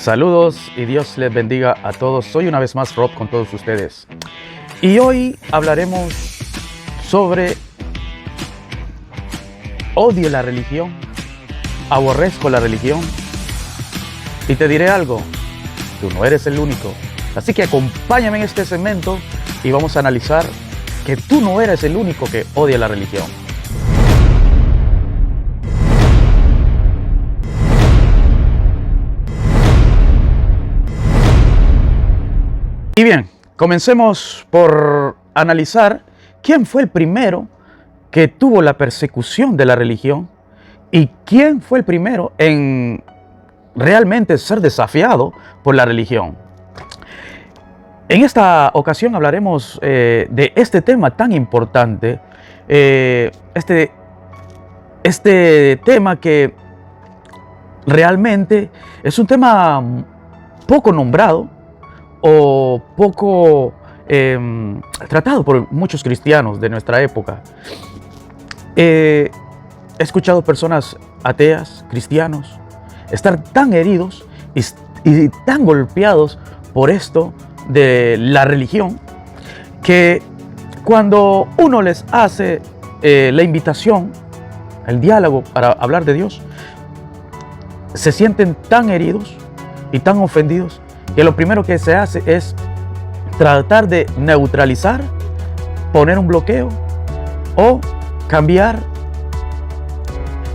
Saludos y Dios les bendiga a todos. Soy una vez más Rob con todos ustedes. Y hoy hablaremos sobre odio la religión, aborrezco la religión. Y te diré algo, tú no eres el único. Así que acompáñame en este segmento y vamos a analizar que tú no eres el único que odia la religión. Y bien, comencemos por analizar quién fue el primero que tuvo la persecución de la religión y quién fue el primero en realmente ser desafiado por la religión. En esta ocasión hablaremos de este tema tan importante, este tema que realmente es un tema poco nombrado o poco tratado por muchos cristianos de nuestra época. He escuchado personas ateas, cristianos, estar tan heridos y tan golpeados por esto de la religión, que cuando uno les hace la invitación, el diálogo para hablar de Dios, se sienten tan heridos y tan ofendidos que lo primero que se hace es tratar de neutralizar, poner un bloqueo o cambiar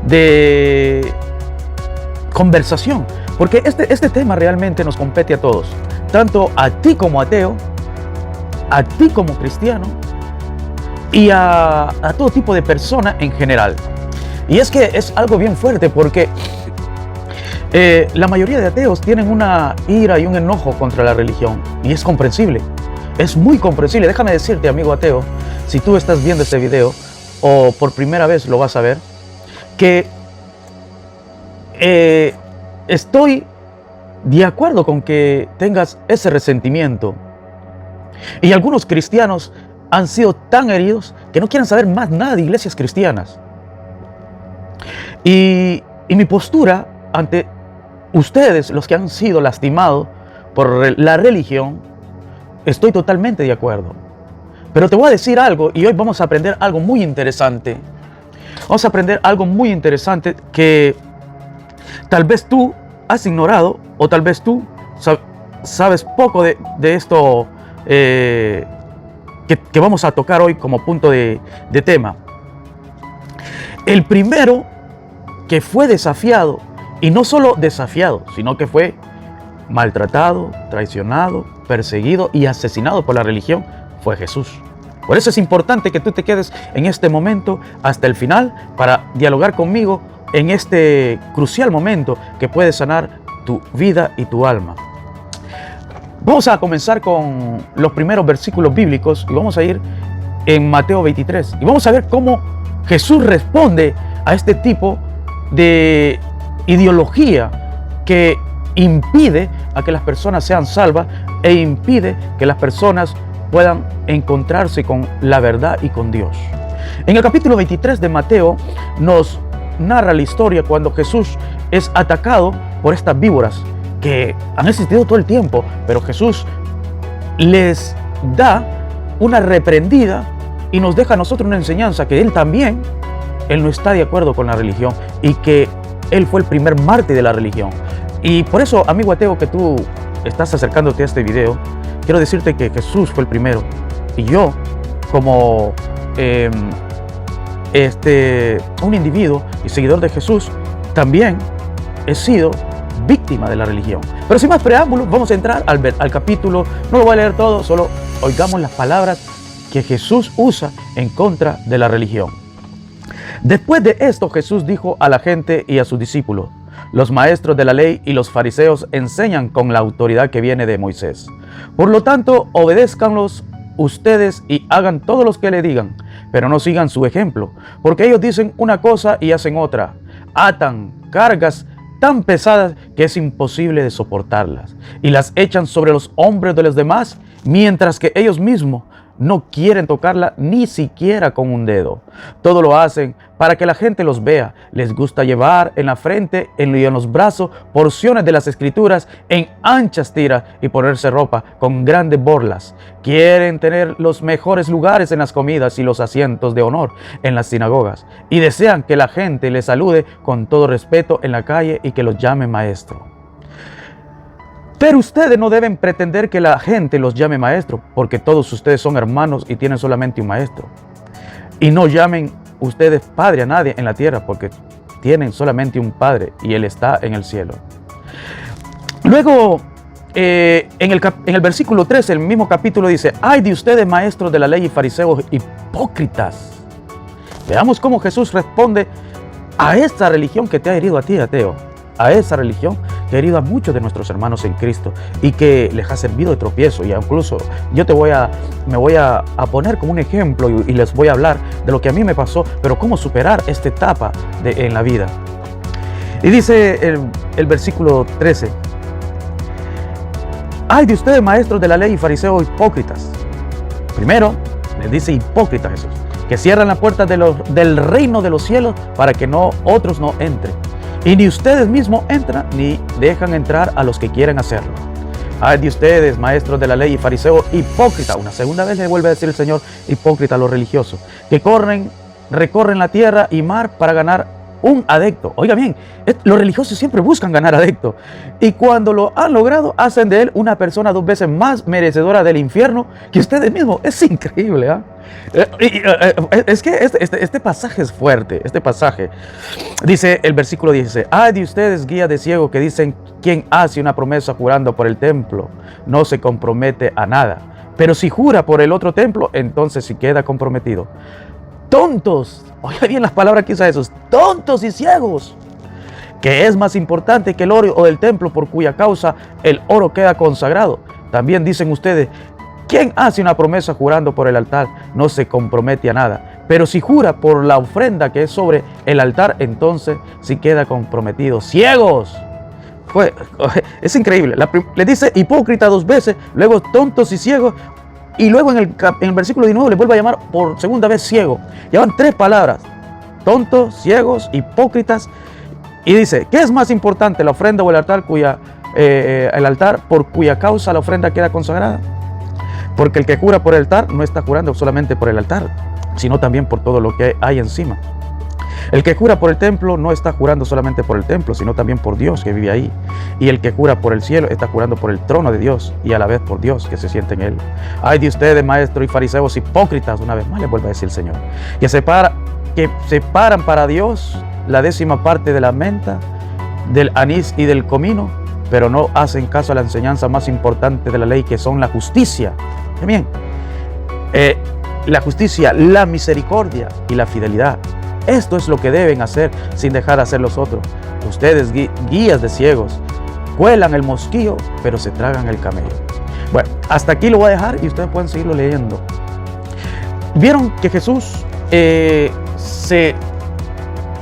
de conversación. Porque este tema realmente nos compete a todos, tanto a ti como ateo, a ti como cristiano y a todo tipo de persona en general. Y es que es algo bien fuerte porque la mayoría de ateos tienen una ira y un enojo contra la religión, y es comprensible, es muy comprensible. Déjame decirte, amigo ateo, si tú estás viendo este video o por primera vez lo vas a ver, que estoy de acuerdo con que tengas ese resentimiento. Y algunos cristianos han sido tan heridos que no quieren saber más nada de iglesias cristianas. Y mi postura ante ustedes, los que han sido lastimados por la religión, estoy totalmente de acuerdo. Pero te voy a decir algo, y hoy vamos a aprender algo muy interesante. Vamos a aprender algo muy interesante que tal vez tú has ignorado, o tal vez tú sabes poco de esto que vamos a tocar hoy como punto de tema. El primero que fue desafiado, y no solo desafiado, sino que fue maltratado, traicionado, perseguido y asesinado por la religión, fue Jesús. Por eso es importante que tú te quedes en este momento hasta el final para dialogar conmigo en este crucial momento que puede sanar tu vida y tu alma. Vamos a comenzar con los primeros versículos bíblicos y vamos a ir en Mateo 23. Y vamos a ver cómo Jesús responde a este tipo de ideología que impide a que las personas sean salvas e impide que las personas puedan encontrarse con la verdad y con Dios. En el capítulo 23 de Mateo nos narra la historia cuando Jesús es atacado por estas víboras que han existido todo el tiempo, pero Jesús les da una reprendida y nos deja a nosotros una enseñanza que Él no está de acuerdo con la religión y que Él fue el primer mártir de la religión. Y por eso, amigo ateo, que tú estás acercándote a este video, quiero decirte que Jesús fue el primero. Y yo, como un individuo y seguidor de Jesús, también he sido víctima de la religión. Pero sin más preámbulos, vamos a entrar al capítulo. No lo voy a leer todo, solo oigamos las palabras que Jesús usa en contra de la religión. Después de esto, Jesús dijo a la gente y a sus discípulos: los maestros de la ley y los fariseos enseñan con la autoridad que viene de Moisés. Por lo tanto, obedézcanlos ustedes y hagan todo lo que le digan, pero no sigan su ejemplo, porque ellos dicen una cosa y hacen otra. Atan cargas tan pesadas que es imposible de soportarlas y las echan sobre los hombros de los demás, mientras que ellos mismos no quieren tocarla ni siquiera con un dedo. Todo lo hacen para que la gente los vea. Les gusta llevar en la frente y en los brazos porciones de las escrituras en anchas tiras y ponerse ropa con grandes borlas. Quieren tener los mejores lugares en las comidas y los asientos de honor en las sinagogas. Y desean que la gente les salude con todo respeto en la calle y que los llame maestro. Pero ustedes no deben pretender que la gente los llame maestro, porque todos ustedes son hermanos y tienen solamente un maestro. Y no llamen ustedes padre a nadie en la tierra, porque tienen solamente un padre y él está en el cielo. Luego, en el versículo 13, el mismo capítulo dice: ay de ustedes, maestros de la ley y fariseos hipócritas. Veamos cómo Jesús responde a esta religión que te ha herido a ti, ateo. A esa religión que ha herido a muchos de nuestros hermanos en Cristo y que les ha servido de tropiezo. Y incluso yo me voy a poner como un ejemplo y les voy a hablar de lo que a mí me pasó, pero cómo superar esta etapa en la vida. Y dice el versículo 13: ay de ustedes, maestros de la ley y fariseos hipócritas. Primero les dice hipócritas Jesús, que cierran la puerta del reino de los cielos para que otros no entren. Y ni ustedes mismos entran, ni dejan entrar a los que quieren hacerlo. Ay de ustedes, maestros de la ley y fariseos hipócritas. Una segunda vez le vuelve a decir el Señor hipócrita a los religiosos, que recorren la tierra y mar para ganar un adepto. Oiga bien, los religiosos siempre buscan ganar adeptos. Y cuando lo han logrado, hacen de él una persona 2 veces más merecedora del infierno que ustedes mismos. Es increíble, ¿eh? Es que este pasaje es fuerte. Este pasaje dice, el versículo 16: ay de ustedes, guías de ciego, que dicen: quien hace una promesa jurando por el templo no se compromete a nada, pero si jura por el otro templo, entonces sí queda comprometido. Tontos, oiga bien las palabras que usa Jesús: tontos y ciegos. ¿Qué es más importante que el oro o el templo por cuya causa el oro queda consagrado? También dicen ustedes: quien hace una promesa jurando por el altar no se compromete a nada, pero si jura por la ofrenda que es sobre el altar, entonces sí queda comprometido. ¡Ciegos! Es increíble. Le dice hipócrita 2 veces, luego tontos y ciegos, y luego en el versículo 19 le vuelve a llamar por segunda vez ciego. Llevan 3 palabras: tontos, ciegos, hipócritas. Y dice: ¿qué es más importante, la ofrenda o el altar el altar por cuya causa la ofrenda queda consagrada? Porque el que jura por el altar no está jurando solamente por el altar, sino también por todo lo que hay encima. El que jura por el templo no está jurando solamente por el templo, sino también por Dios que vive ahí. Y el que jura por el cielo está jurando por el trono de Dios y a la vez por Dios que se siente en él. Ay de ustedes, maestros y fariseos hipócritas, una vez más le vuelve a decir el Señor, que separan para Dios la 10ª parte de la menta, del anís y del comino, pero no hacen caso a la enseñanza más importante de la ley, que son la justicia. Bien, la justicia, la misericordia y la fidelidad. Esto es lo que deben hacer sin dejar de hacer los otros. Ustedes, guías de ciegos, cuelan el mosquillo, pero se tragan el camello. Bueno, hasta aquí lo voy a dejar y ustedes pueden seguirlo leyendo. Vieron que Jesús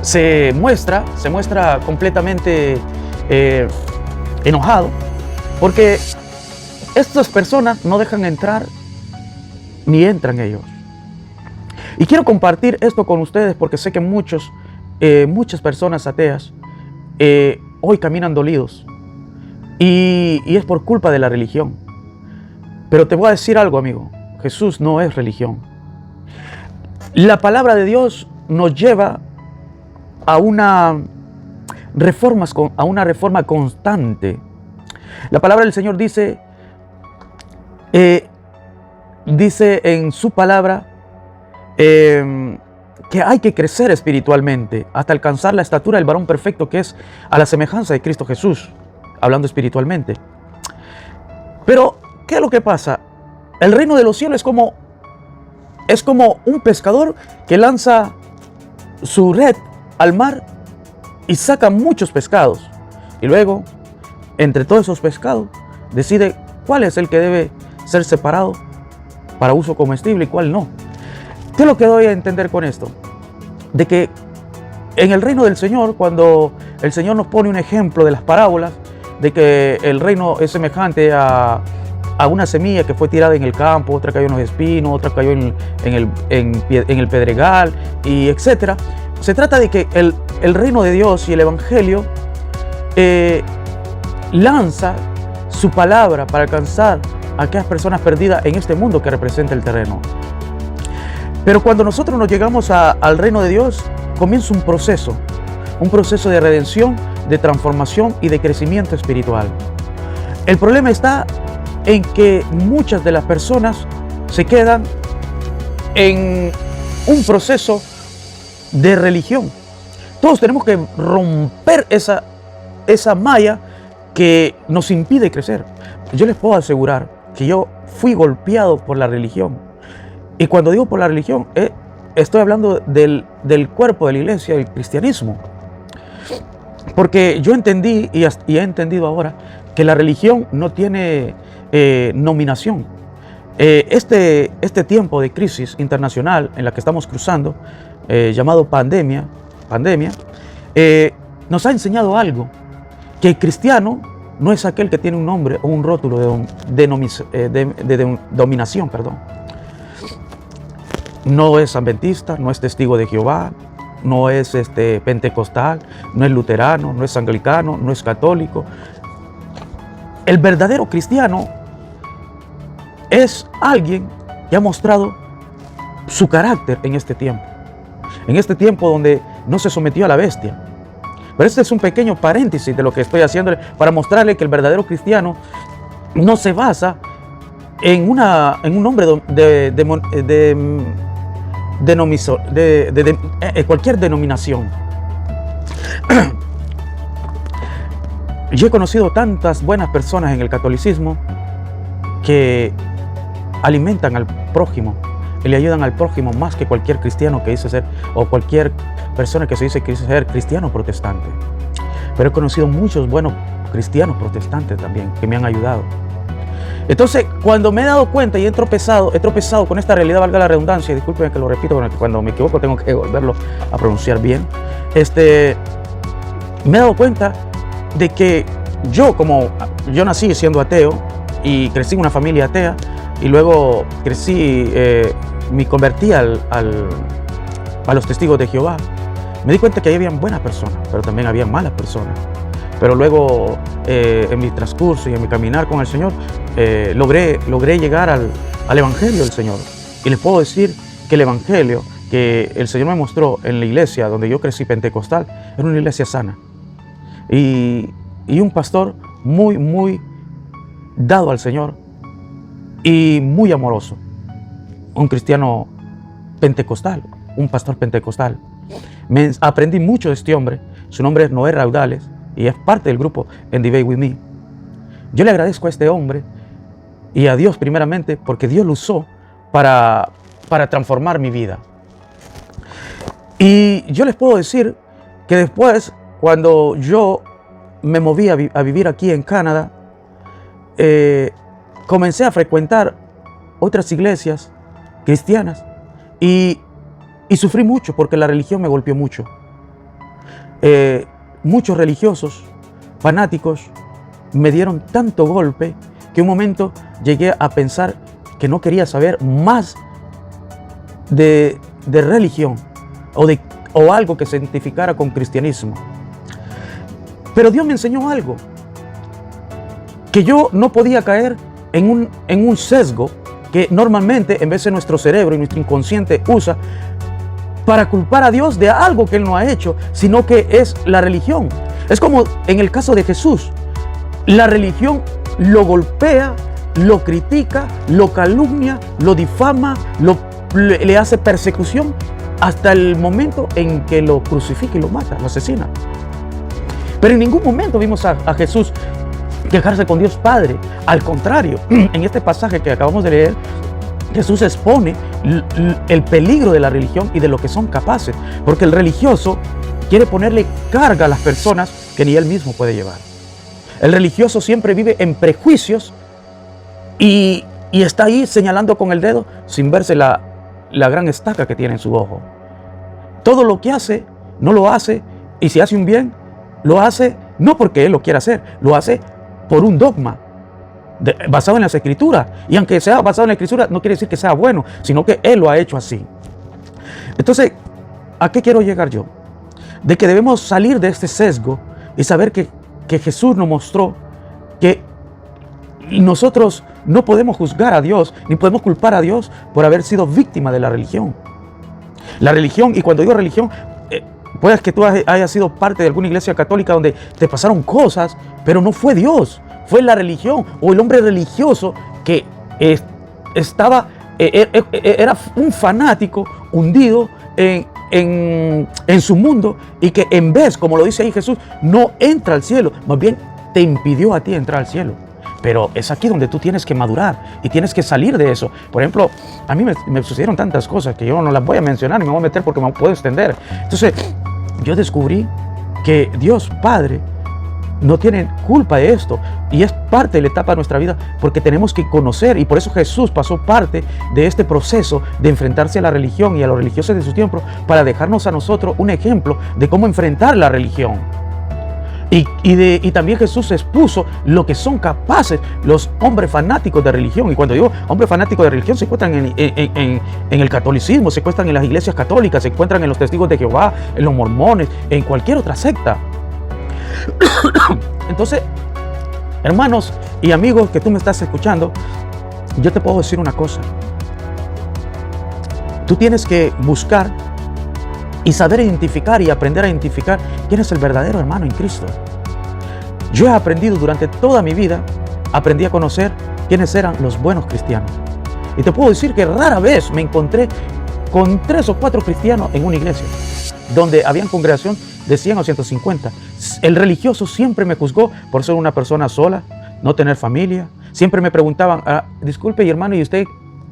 se muestra completamente enojado, porque estas personas no dejan entrar ni entran ellos. Y quiero compartir esto con ustedes porque sé que muchas personas ateas hoy caminan dolidos y es por culpa de la religión. Pero te voy a decir algo, amigo: Jesús no es religión. La palabra de Dios nos lleva a una reforma constante. La palabra del Señor dice en su palabra que hay que crecer espiritualmente hasta alcanzar la estatura del varón perfecto, que es a la semejanza de Cristo Jesús, hablando espiritualmente. Pero, ¿qué es lo que pasa? El reino de los cielos es como un pescador que lanza su red al mar y saca muchos pescados. Y luego, entre todos esos pescados, decide cuál es el que debe ser separado para uso comestible y cuál no. ¿Qué es lo que doy a entender con esto? De que en el reino del Señor, cuando el Señor nos pone un ejemplo de las parábolas, de que el reino es semejante a a una semilla que fue tirada en el campo, otra cayó en los espinos, otra cayó en el pedregal, y etcétera. Se trata de que el reino de Dios y el evangelio lanza su palabra para alcanzar a aquellas personas perdidas en este mundo que representa el terreno. Pero cuando nosotros nos llegamos al reino de Dios, comienza un proceso de redención, de transformación y de crecimiento espiritual. El problema está en que muchas de las personas se quedan en un proceso de religión. Todos tenemos que romper esa malla que nos impide crecer. Yo les puedo asegurar que yo fui golpeado por la religión. Y cuando digo por la religión, estoy hablando del cuerpo de la iglesia, del cristianismo. Porque yo entendí y he entendido ahora que la religión no tiene nominación. Este tiempo de crisis internacional en la que estamos cruzando, llamado pandemia, nos ha enseñado algo, que el cristiano no es aquel que tiene un nombre o un rótulo de dominación, perdón. No es adventista, no es testigo de Jehová, no es pentecostal, no es luterano, no es anglicano, no es católico. El verdadero cristiano es alguien que ha mostrado su carácter en este tiempo donde no se sometió a la bestia. Pero este es un pequeño paréntesis de lo que estoy haciéndole para mostrarle que el verdadero cristiano no se basa en un nombre de cualquier denominación. Yo he conocido tantas buenas personas en el catolicismo que alimentan al prójimo y le ayudan al prójimo más que cualquier cristiano que dice ser, o cualquier persona que se dice que dice ser cristiano protestante. Pero he conocido muchos buenos cristianos protestantes también que me han ayudado. Entonces, cuando me he dado cuenta y he tropezado con esta realidad, valga la redundancia, y discúlpenme que lo repito, porque cuando me equivoco tengo que volverlo a pronunciar bien, me he dado cuenta de que yo nací siendo ateo y crecí en una familia atea, y luego me convertí a los testigos de Jehová. Me di cuenta que ahí habían buenas personas, pero también habían malas personas. Pero luego, en mi transcurso y en mi caminar con el Señor, logré llegar al Evangelio del Señor. Y les puedo decir que el Evangelio que el Señor me mostró en la iglesia donde yo crecí, pentecostal, era una iglesia sana. Y un pastor muy, muy dado al Señor y muy amoroso. Un cristiano pentecostal, un pastor pentecostal. Aprendí mucho de este hombre. Su nombre es Noé Raudales y es parte del grupo En Debate With Me. Yo le agradezco a este hombre y a Dios primeramente, porque Dios lo usó para transformar mi vida. Y yo les puedo decir que después, cuando yo me moví a vivir aquí en Canadá, comencé a frecuentar otras iglesias cristianas y sufrí mucho porque la religión me golpeó mucho. Muchos religiosos, fanáticos, me dieron tanto golpe que un momento llegué a pensar que no quería saber más de religión o algo que se identificara con cristianismo. Pero Dios me enseñó algo, que yo no podía caer en un sesgo que normalmente en vez de nuestro cerebro y nuestro inconsciente usa para culpar a Dios de algo que Él no ha hecho, sino que es la religión. Es como en el caso de Jesús. La religión lo golpea, lo critica, lo calumnia, lo difama, le hace persecución hasta el momento en que lo crucifica y lo mata, lo asesina. Pero en ningún momento vimos a Jesús quejarse con Dios Padre. Al contrario, en este pasaje que acabamos de leer, Jesús expone el peligro de la religión y de lo que son capaces, porque el religioso quiere ponerle carga a las personas que ni él mismo puede llevar. El religioso siempre vive en prejuicios y está ahí señalando con el dedo sin verse la gran estaca que tiene en su ojo. Todo lo que hace, no lo hace, y si hace un bien, lo hace no porque él lo quiera hacer, lo hace por un dogma basado en las Escrituras. Y aunque sea basado en la Escritura, no quiere decir que sea bueno, sino que Él lo ha hecho así. Entonces, ¿a qué quiero llegar yo? De que debemos salir de este sesgo y saber que Jesús nos mostró que nosotros no podemos juzgar a Dios, ni podemos culpar a Dios por haber sido víctima de la religión. La religión, y cuando digo religión, puede que tú hayas sido parte de alguna iglesia católica donde te pasaron cosas, pero no fue Dios, fue la religión o el hombre religioso que era un fanático hundido en su mundo, y que en vez, como lo dice ahí Jesús, no entra al cielo, más bien te impidió a ti entrar al cielo. Pero es aquí donde tú tienes que madurar y tienes que salir de eso. Por ejemplo, a mí me sucedieron tantas cosas que yo no las voy a mencionar ni me voy a meter porque me puedo extender. Entonces, yo descubrí que Dios Padre no tiene culpa de esto, y es parte de la etapa de nuestra vida, porque tenemos que conocer, y por eso Jesús pasó parte de este proceso de enfrentarse a la religión y a los religiosos de su tiempo, para dejarnos a nosotros un ejemplo de cómo enfrentar la religión. Y también Jesús expuso lo que son capaces los hombres fanáticos de religión. Y cuando digo hombres fanáticos de religión, se encuentran en el catolicismo, se encuentran en las iglesias católicas, se encuentran en los testigos de Jehová, en los mormones, en cualquier otra secta. Entonces, hermanos y amigos que tú me estás escuchando, yo te puedo decir una cosa. Tú tienes que buscar y saber identificar y aprender a identificar quién es el verdadero hermano en Cristo. Yo he aprendido durante toda mi vida, aprendí a conocer quiénes eran los buenos cristianos. Y te puedo decir que rara vez me encontré con 3 o 4 cristianos en una iglesia, donde había congregación de 100 o 150. El religioso siempre me juzgó por ser una persona sola, no tener familia. Siempre me preguntaban, disculpe, hermano, ¿y usted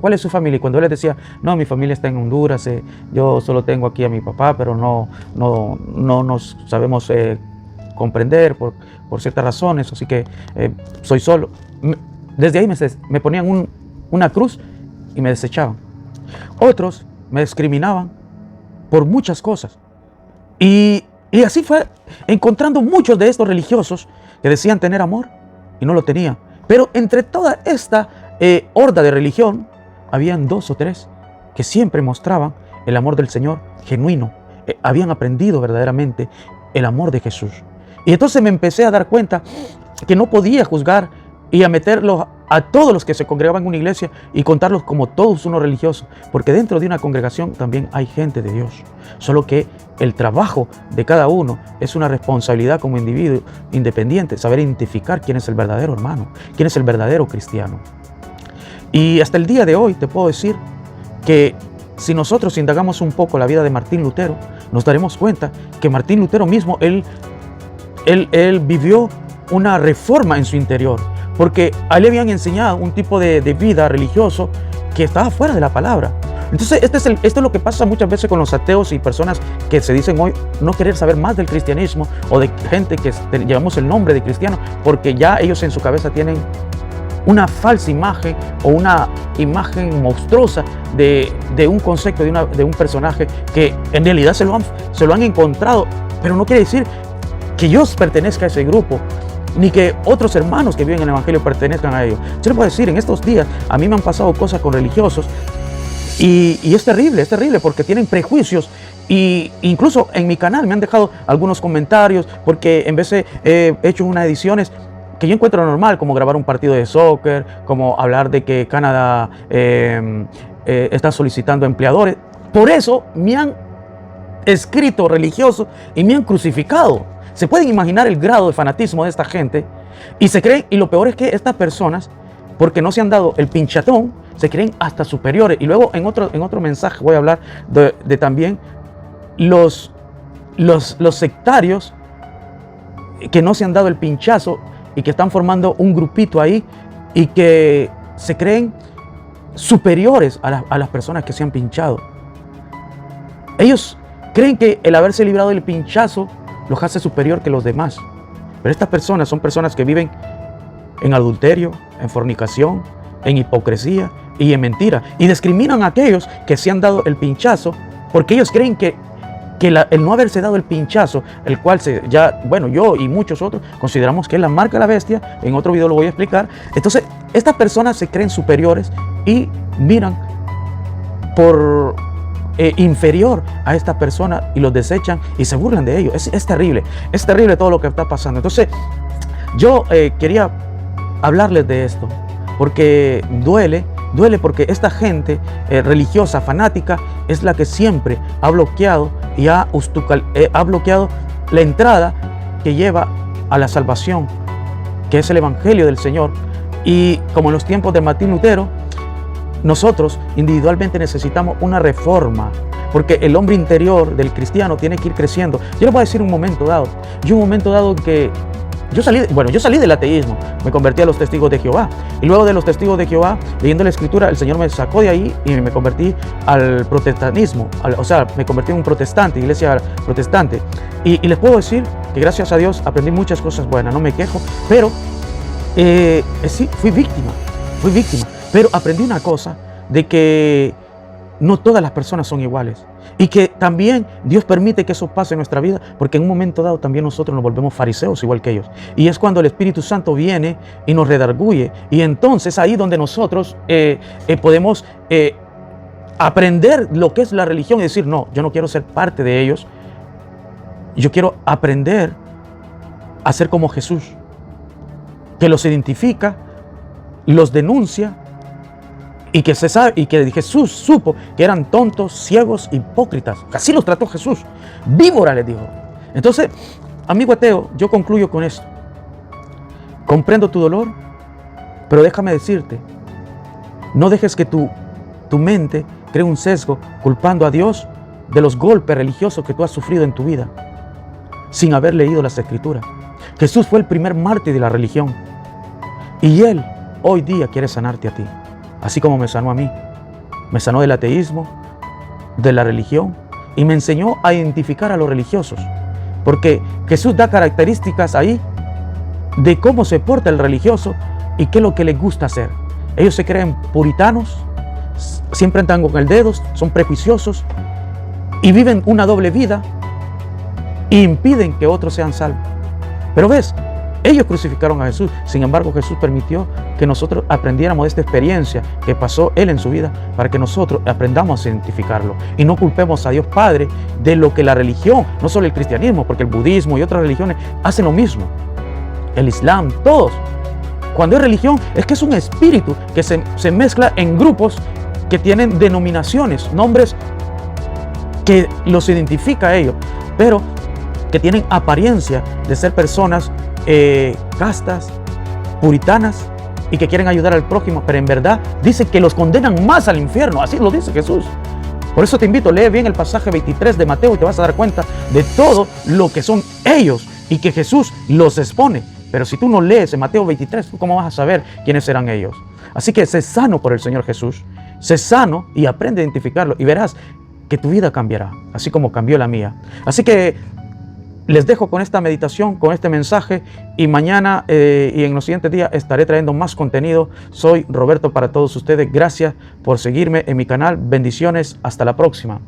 cuál es su familia? Y cuando él les decía, no, mi familia está en Honduras, yo solo tengo aquí a mi papá, pero no nos sabemos comprender por ciertas razones, así que soy solo. Desde ahí me ponían una cruz y me desechaban. Otros me discriminaban por muchas cosas. Y así fue encontrando muchos de estos religiosos que decían tener amor y no lo tenían. Pero entre toda esta horda de religión, habían 2 o 3 que siempre mostraban el amor del Señor genuino. Habían aprendido verdaderamente el amor de Jesús. Y entonces me empecé a dar cuenta que no podía juzgar y a meterlos a todos los que se congregaban en una iglesia y contarlos como todos unos religiosos, porque dentro de una congregación también hay gente de Dios. Solo que el trabajo de cada uno es una responsabilidad como individuo independiente, saber identificar quién es el verdadero hermano, quién es el verdadero cristiano. Y hasta el día de hoy te puedo decir que si nosotros indagamos un poco la vida de Martín Lutero, nos daremos cuenta que Martín Lutero mismo, él vivió una reforma en su interior, porque a él le habían enseñado un tipo de vida religioso que estaba fuera de la palabra. Entonces esto es lo que pasa muchas veces con los ateos y personas que se dicen hoy no querer saber más del cristianismo, o de gente que llevamos el nombre de cristiano, porque ya ellos en su cabeza tienen una falsa imagen o una imagen monstruosa de un concepto, de un personaje que en realidad se lo han encontrado, pero no quiere decir que yo pertenezca a ese grupo, ni que otros hermanos que viven en el Evangelio pertenezcan a ellos. Yo les puedo decir, en estos días a mí me han pasado cosas con religiosos y es terrible porque tienen prejuicios. Y incluso en mi canal me han dejado algunos comentarios porque en vez he hecho unas ediciones que yo encuentro normal, como grabar un partido de soccer, como hablar de que Canadá está solicitando empleadores. Por eso me han escrito religiosos y me han crucificado. Se pueden imaginar el grado de fanatismo de esta gente y se creen, y lo peor es que estas personas, porque no se han dado el pinchatón, se creen hasta superiores. Y luego en otro mensaje voy a hablar de también los sectarios que no se han dado el pinchazo y que están formando un grupito ahí y que se creen superiores a las personas que se han pinchado. Ellos creen que el haberse librado del pinchazo los hace superior que los demás. Pero estas personas son personas que viven en adulterio, en fornicación, en hipocresía y en mentira. Y discriminan a aquellos que se han dado el pinchazo porque ellos creen que que el no haberse dado el pinchazo, el cual yo y muchos otros consideramos que es la marca de la bestia, en otro video lo voy a explicar. Entonces, estas personas se creen superiores y miran por inferior a esta persona y los desechan y se burlan de ellos. Es terrible todo lo que está pasando. Entonces, yo quería hablarles de esto, porque duele porque esta gente religiosa, fanática, es la que siempre ha bloqueado y ha bloqueado la entrada que lleva a la salvación, que es el Evangelio del Señor. Y como en los tiempos de Martín Lutero, nosotros individualmente necesitamos una reforma, porque el hombre interior del cristiano tiene que ir creciendo. Yo les voy a decir un momento dado que yo salí del ateísmo, me convertí a los Testigos de Jehová, y luego de los Testigos de Jehová, leyendo la Escritura, el Señor me sacó de ahí y me convertí al protestantismo, me convertí en un protestante, iglesia protestante, y les puedo decir que gracias a Dios aprendí muchas cosas buenas, no me quejo, pero sí, fui víctima, pero aprendí una cosa, de que no todas las personas son iguales, y que también Dios permite que eso pase en nuestra vida, porque en un momento dado también nosotros nos volvemos fariseos igual que ellos, y es cuando el Espíritu Santo viene y nos redarguye, y entonces ahí donde nosotros podemos aprender lo que es la religión y decir, no, yo no quiero ser parte de ellos, yo quiero aprender a ser como Jesús, que los identifica, los denuncia, y que Jesús supo que eran tontos, ciegos, hipócritas. Así los trató Jesús. Víbora les dijo. Entonces, amigo ateo, yo concluyo con esto. Comprendo tu dolor, pero déjame decirte, no dejes que tu mente cree un sesgo culpando a Dios de los golpes religiosos que tú has sufrido en tu vida, sin haber leído las Escrituras. Jesús fue el primer mártir de la religión, y Él hoy día quiere sanarte a ti. Así como me sanó a mí, me sanó del ateísmo, de la religión, y me enseñó a identificar a los religiosos, porque Jesús da características ahí de cómo se porta el religioso y qué es lo que les gusta hacer. Ellos se creen puritanos, siempre andan con el dedo, son prejuiciosos y viven una doble vida e impiden que otros sean salvos. Pero ves, ellos crucificaron a Jesús, sin embargo Jesús permitió que nosotros aprendiéramos de esta experiencia que pasó Él en su vida, para que nosotros aprendamos a identificarlo y no culpemos a Dios Padre de lo que la religión, no solo el cristianismo, porque el budismo y otras religiones hacen lo mismo, el islam, todos. Cuando es religión es que es un espíritu que se mezcla en grupos que tienen denominaciones, nombres que los identifica a ellos, pero que tienen apariencia de ser personas castas, puritanas, y que quieren ayudar al prójimo, pero en verdad dice que los condenan más al infierno. Así lo dice Jesús. Por eso te invito, lee bien el pasaje 23 de Mateo y te vas a dar cuenta de todo lo que son ellos y que Jesús los expone. Pero si tú no lees en Mateo 23, ¿tú cómo vas a saber quiénes serán ellos? Así que sé sano por el Señor Jesús, sé sano y aprende a identificarlo, y verás que tu vida cambiará, así como cambió la mía. Así que les dejo con esta meditación, con este mensaje, y mañana y en los siguientes días estaré trayendo más contenido. Soy Roberto para todos ustedes. Gracias por seguirme en mi canal. Bendiciones. Hasta la próxima.